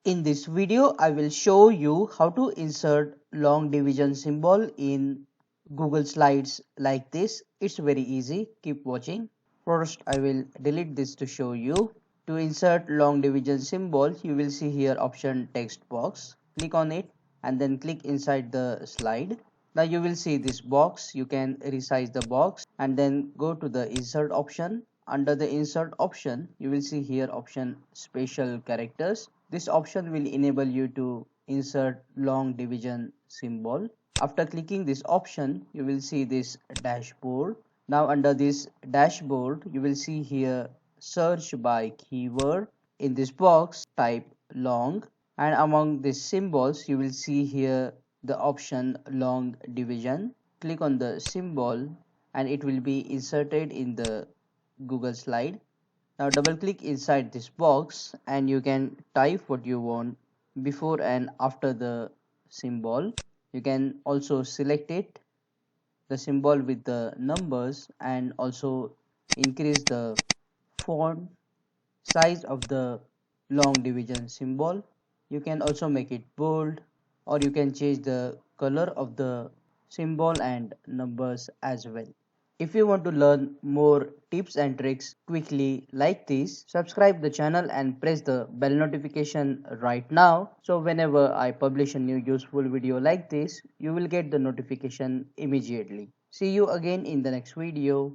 In this video, I will show you how to insert long division symbol in Google Slides like this. It's very easy. Keep watching. First, I will delete this to show you. To insert long division symbol, you will see here option text box. Click on it and then click inside the slide. Now you will see this box. You can resize the box and then go to the insert option. Under the insert option, you will see here option special characters. This option will enable you to insert long division symbol. After clicking this option, you will see this dashboard. Now under this dashboard, you will see here search by keyword. In this box, type long, and among these symbols, you will see here the option long division. Click on the symbol and it will be inserted in the Google slide. Now double click inside this box and you can type what you want before and after the symbol. You can also select it, the symbol with the numbers, and also increase the font size of the long division symbol. You can also make it bold, or you can change the color of the symbol and numbers as well. If you want to learn more tips and tricks quickly like this, subscribe the channel and press the bell notification right now. So whenever I publish a new useful video like this, you will get the notification immediately. See you again in the next video.